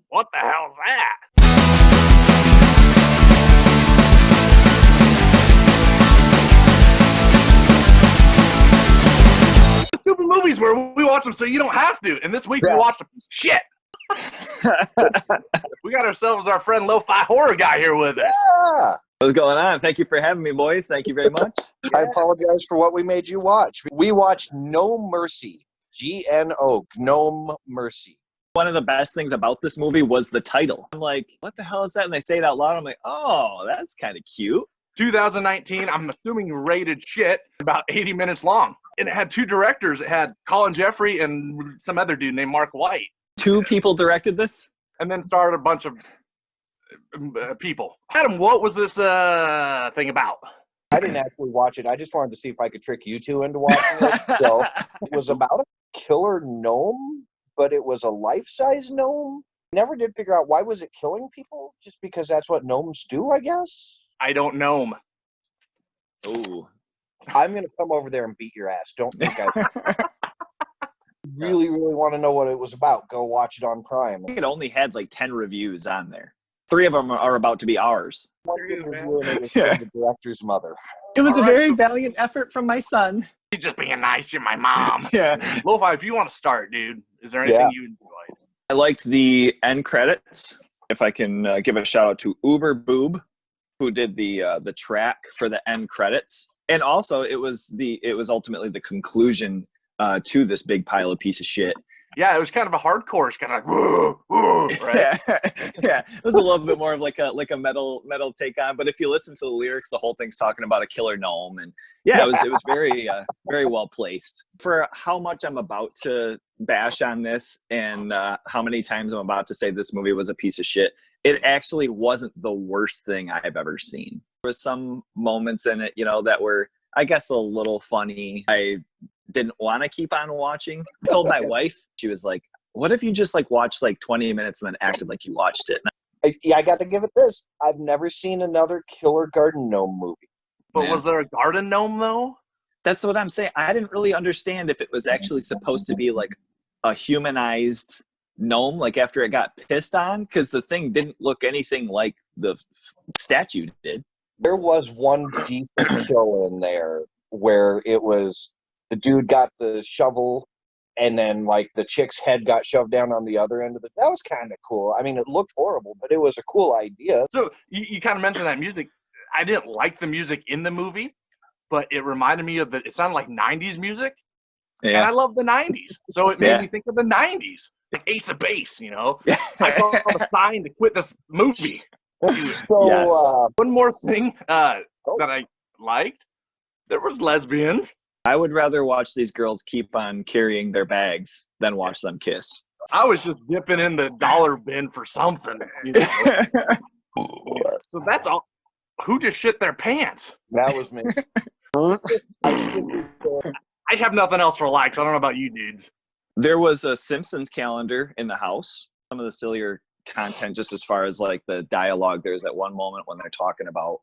What the hell's that? Stupid movies where we watch them so you don't have to. And this week we watched a piece of shit. We got ourselves our friend LoFiHorrorGuy here with us. Yeah. What's going on? Thank you for having me, boys. Thank you very much. I apologize for what we made you watch. We watched Gnomercy. Gno, Gnomercy. One of the best things about this movie was the title. I'm like, what the hell is that? And they say it out loud. I'm like, oh, that's kind of cute. 2019, I'm assuming rated shit, about 80 minutes long. And it had two directors. It had Colin Jeffrey and some other dude named Mark White. Two people directed this? And then started a bunch of people. Adam, what was this thing about? I didn't actually watch it. I just wanted to see if I could trick you two into watching it. So it was about a killer gnome, but it was a life-size gnome. Never did figure out why was it killing people? Just because that's what gnomes do, I guess? I don't know. Ooh. I'm going to come over there and beat your ass. Don't think I really want to know what it was about. Go watch it on Prime. I think it only had like 10 reviews on there. 3 of them are about to be ours. The director's mother. It was a very valiant effort from my son. He's just being nice. You're my mom. Yeah. Lo-Fi, if you want to start, dude, is there anything you enjoyed? I liked the end credits. If I can give a shout out to Uber Boob, who did the track for the end credits, and also it was ultimately the conclusion to this big pile of piece of shit. Yeah, it was kind of a hardcore. It's kind of like, whoa, whoa, right? Yeah. It was a little bit more of like a metal take on. But if you listen to the lyrics, the whole thing's talking about a killer gnome, and it was very very well placed for how much I'm about to bash on this, and how many times I'm about to say this movie was a piece of shit. It actually wasn't the worst thing I've ever seen. There was some moments in it, that were, I guess, a little funny. I didn't want to keep on watching. I told my wife, she was like, what if you just watched 20 minutes and then acted like you watched it? I got to give it this. I've never seen another killer garden gnome movie. But was there a garden gnome, though? That's what I'm saying. I didn't really understand if it was actually supposed to be a humanized gnome, after it got pissed on, because the thing didn't look anything like the statue did. There was one decent kill in there where it was the dude got the shovel and then the chick's head got shoved down on the other end of it. That was kind of cool. I mean, it looked horrible, but it was a cool idea. So you kind of mentioned that music. I didn't like the music in the movie, but it reminded me of it sounded like 90s music. Yeah. And I love the 90s. So it made me think of the 90s. Like Ace of Base, I saw the sign to quit this movie. So, one more thing that I liked, there was lesbians. I would rather watch these girls keep on carrying their bags than watch them kiss. I was just dipping in the dollar bin for something. So that's all. Who just shit their pants? That was me. I have nothing else for likes. I don't know about you dudes. There was a Simpsons calendar in the house. Some of the sillier content, just as far as the dialogue, there's that one moment when they're talking about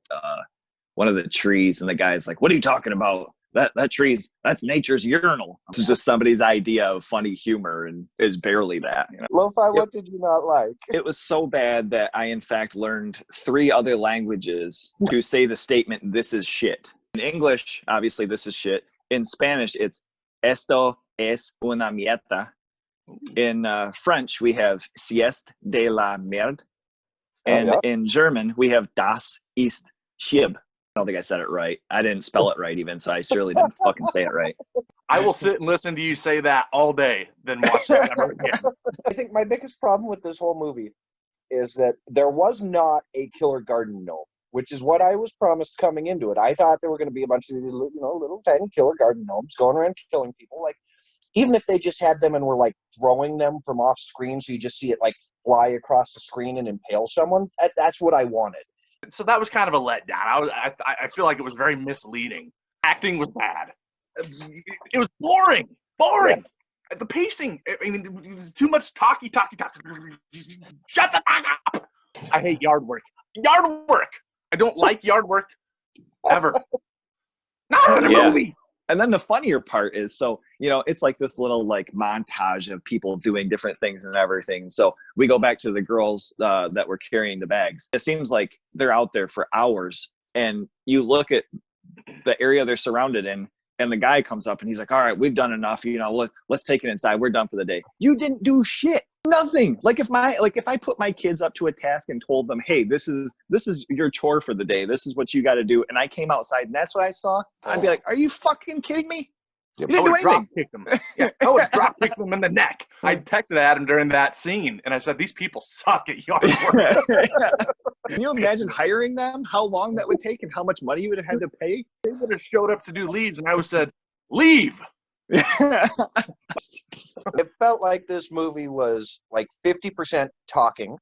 one of the trees, and the guy's like, what are you talking about? That's nature's urinal. This is just somebody's idea of funny humor, and is barely that. Lo-Fi, what did you not like? It was so bad that I, in fact, learned 3 other languages to say the statement, this is shit. In English, obviously, this is shit. In Spanish, it's esto es una mierda. In French, we have sieste de la merde. And in German, we have das ist Schieb. I don't think I said it right. I didn't spell it right even, so I surely didn't fucking say it right. I will sit and listen to you say that all day, then watch that ever again. I think my biggest problem with this whole movie is that there was not a killer garden gnome, which is what I was promised coming into it. I thought there were going to be a bunch of these, little tiny killer garden gnomes going around killing people. Even if they just had them and were throwing them from off screen, so you just see it fly across the screen and impale someone. That's what I wanted. So that was kind of a letdown. I feel like it was very misleading. Acting was bad. It was boring. Yeah. The pacing. I mean, too much talky. Shut the fuck up. I hate yard work. I don't like yard work ever. Not in a movie. And then the funnier part is, so, you know, it's like this little like montage of people doing different things and everything. So we go back to the girls that were carrying the bags. It seems like they're out there for hours, and you look at the area they're surrounded in, and the guy comes up and he's like, all right, we've done enough. You know, let's take it inside. We're done for the day. You didn't do shit. Nothing. Like if I put my kids up to a task and told them, hey, this is your chore for the day. This is what you got to do. And I came outside and that's what I saw. I'd be like, are you fucking kidding me? You didn't do anything. I would drop kick them in the neck. I texted Adam during that scene and I said, these people suck at yard work. Can you imagine hiring them? How long that would take and how much money you would have had to pay? They would have showed up to do leaves and I would have said, leave. It felt like this movie was like 50% talking,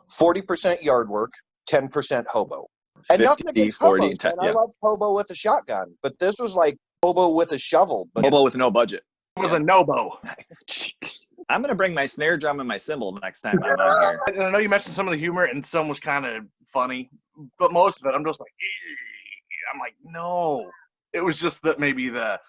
40% yard work, 10% hobo. And 50, nothing against 40, hobos, 10, I love hobo with a shotgun, but this was like hobo with a shovel. But hobo with no budget. It was a no-bo. I'm going to bring my snare drum and my cymbal next time I'm out here. And I know you mentioned some of the humor and some was kind of funny, but most of it, I'm just like, I'm like, no. It was just that maybe what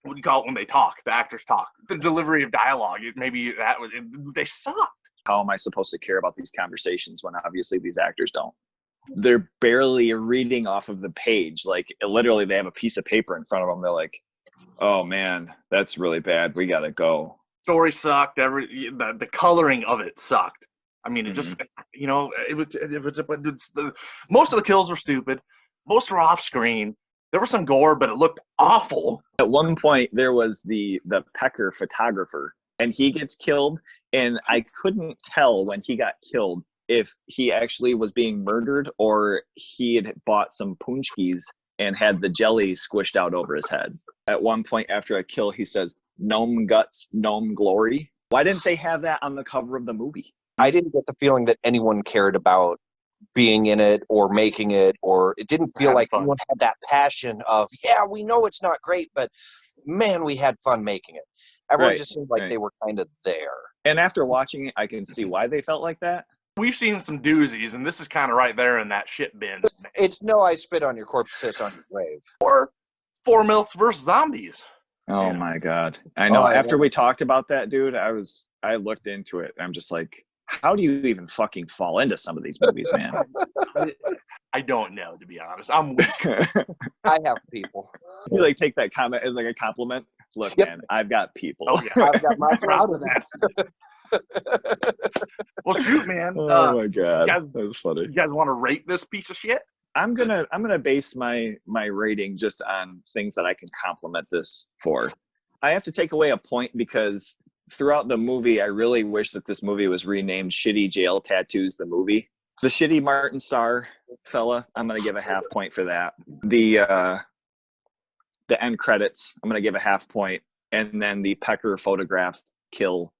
do you call it when they talk? The actors talk. The delivery of dialogue. They sucked. How am I supposed to care about these conversations when obviously these actors don't? They're barely reading off of the page. Like literally they have a piece of paper in front of them. They're like, oh man, that's really bad. We got to go. Story sucked. The coloring of it sucked. I mean, it just, you know, most of the kills were stupid. Most were off screen. There was some gore, but it looked awful. At one point, there was the pecker photographer, and he gets killed, and I couldn't tell when he got killed if he actually was being murdered or he had bought some punchkis and had the jelly squished out over his head. At one point after a kill, he says, "Gnome guts, gnome glory." Why didn't they have that on the cover of the movie? I didn't get the feeling that anyone cared about being in it or making it, or it didn't feel like anyone had that passion of, yeah, we know it's not great, but man, we had fun making it. Everyone just seemed like they were kind of there. And after watching it, I can see why they felt like that. We've seen some doozies, and this is kind of right there in that shit bin. It's no I spit on your corpse, piss on your grave. Or 4 Milfs versus Zombies. Oh my God. I know. After we talked about that, dude, I looked into it. I'm just like, how do you even fucking fall into some of these movies, man? I don't know, to be honest. I'm weak. I have people. You like take that comment as like a compliment? Look, man, I've got people. Oh, yeah. I've got my proud of that. Well, shoot, man. Oh my God, that was funny. You guys want to rate this piece of shit? I'm gonna base my rating just on things that I can compliment this for. I have to take away a point because throughout the movie, I really wish that this movie was renamed Shitty Jail Tattoos, the movie. The shitty Martin Starr fella, I'm going to give a half point for that. The end credits, I'm going to give a half point. And then the pecker photograph kill,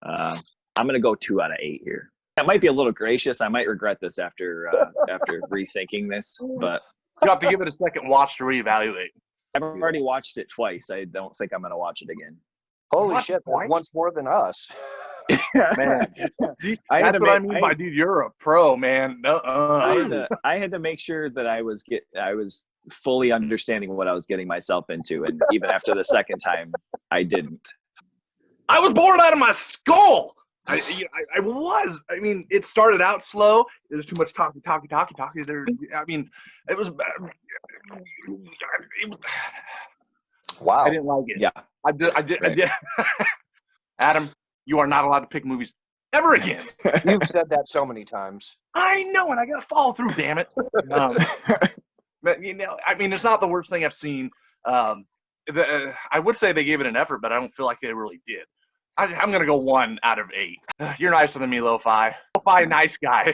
I'm going to go 2 out of 8 here. That might be a little gracious. I might regret this after rethinking this, but you have to give it a second watch to reevaluate. I've already watched it twice. I don't think I'm going to watch it again. Holy shit, that's once more than us. Man, that's what I mean by, dude, you're a pro, man. I had to make sure that I was fully understanding what I was getting myself into, and even after the second time, I didn't. I was bored out of my skull. I was. I mean, it started out slow. There's too much talking. There. I mean, it was. Wow. I didn't like it. Yeah. I did. Adam, you are not allowed to pick movies ever again. You've said that so many times. I know, and I got to follow through, damn it. But, you know, I mean, it's not the worst thing I've seen. I would say they gave it an effort, but I don't feel like they really did. I'm going to go 1 out of 8. You're nicer than me, Lo-Fi. Lo-Fi, nice guy.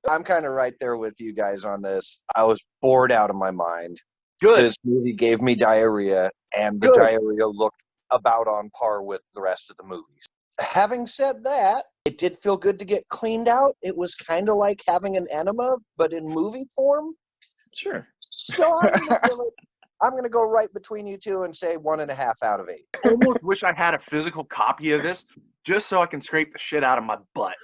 I'm kind of right there with you guys on this. I was bored out of my mind. Good. This movie gave me diarrhea, and the diarrhea looked about on par with the rest of the movies. Having said that, it did feel good to get cleaned out. It was kind of like having an enema, but in movie form. Sure. So I'm going to go right between you two and say 1.5 out of 8. I almost wish I had a physical copy of this just so I can scrape the shit out of my butt.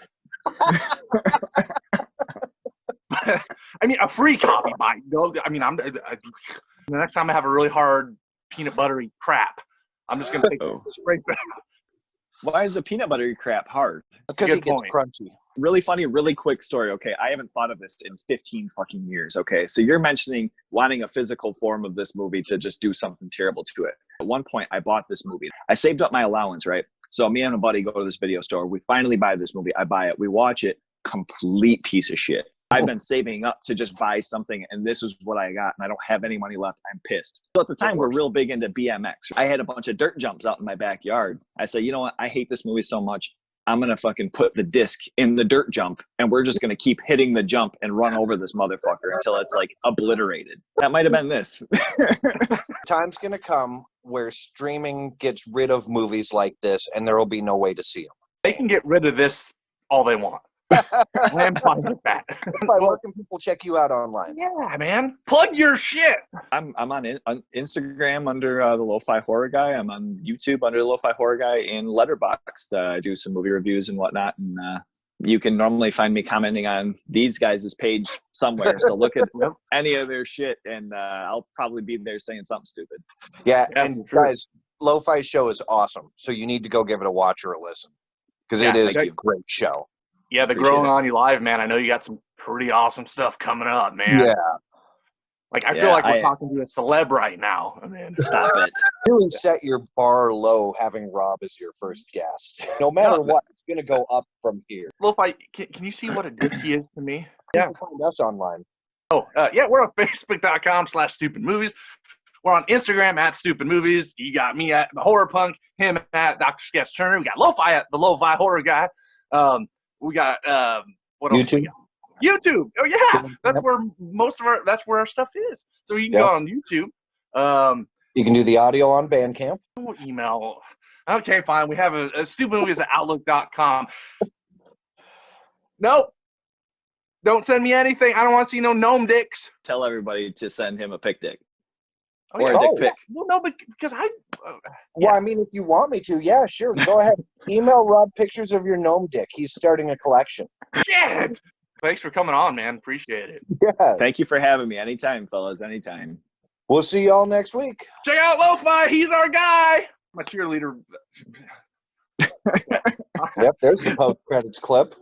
I mean, a free copy by no. I mean, the next time I have a really hard peanut buttery crap, I'm just gonna take straight back. Why is the peanut buttery crap hard? Because it gets crunchy. Really funny, really quick story. Okay, I haven't thought of this in 15 fucking years. Okay, so you're mentioning wanting a physical form of this movie to just do something terrible to it. At one point, I bought this movie. I saved up my allowance, right? So me and a buddy go to this video store. We finally buy this movie. I buy it. We watch it. Complete piece of shit. I've been saving up to just buy something, and this is what I got, and I don't have any money left. I'm pissed. So at the time, we're real big into BMX. I had a bunch of dirt jumps out in my backyard. I said, you know what? I hate this movie so much. I'm going to fucking put the disc in the dirt jump, and we're just going to keep hitting the jump and run over this motherfucker until it's like obliterated. That might have been this. Time's going to come where streaming gets rid of movies like this, and there will be no way to see them. They can get rid of this all they want. I'm fine with that. Where can people check you out online? Yeah, man. Plug your shit. I'm on Instagram under the Lo-Fi Horror Guy. I'm on YouTube under the Lo-Fi Horror Guy, and Letterboxd. I do some movie reviews and whatnot. And you can normally find me commenting on these guys' page somewhere. So look at any of their shit, and I'll probably be there saying something stupid. Yeah, and guys, Lo-Fi show is awesome. So you need to go give it a watch or a listen, because it is a great show. Yeah, the Growing on You Live, man. I know you got some pretty awesome stuff coming up, man. Yeah. Like, I feel like we're talking to a celeb right now. I mean, stop it. Really set your bar low having Rob as your first guest. No matter what, it's going to go up from here. Lo-Fi, can you see what a disc he is to me? Yeah. You can find us online. Yeah, we're on Facebook.com/StoopidMovies. We're on Instagram @StoopidMovies. You got me at the Horror Punk, him at Dr. Sketch Turner. We got Lo-Fi at the Lo-Fi Horror Guy. We got what else? YouTube. YouTube. Oh yeah, that's where that's where our stuff is. So you can go on YouTube. You can do the audio on Bandcamp. Email. Okay, fine. We have a StoopidMovies at Outlook.com. Nope. Don't send me anything. I don't want to see no gnome dicks. Tell everybody to send him a pic dick. Oh, or a dick pic. Well, no, because I. Well, I mean, if you want me to, yeah, sure. Go ahead. Email Rob pictures of your gnome dick. He's starting a collection. Shit! Thanks for coming on, man. Appreciate it. Yeah. Thank you for having me. Anytime, fellas. Anytime. We'll see you all next week. Check out Lo-Fi. He's our guy. My cheerleader. Yep, there's the post-credits clip.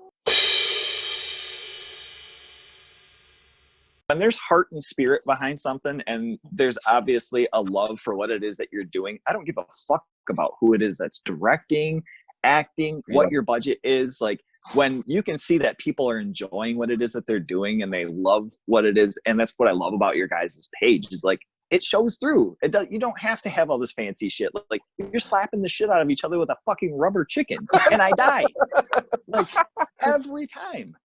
When there's heart and spirit behind something, and there's obviously a love for what it is that you're doing, I don't give a fuck about who it is that's directing, acting, what your budget is. Like, when you can see that people are enjoying what it is that they're doing and they love what it is, and that's what I love about your guys' page, is like, it shows through. You don't have to have all this fancy shit. Like, you're slapping the shit out of each other with a fucking rubber chicken, and I die. Like, every time.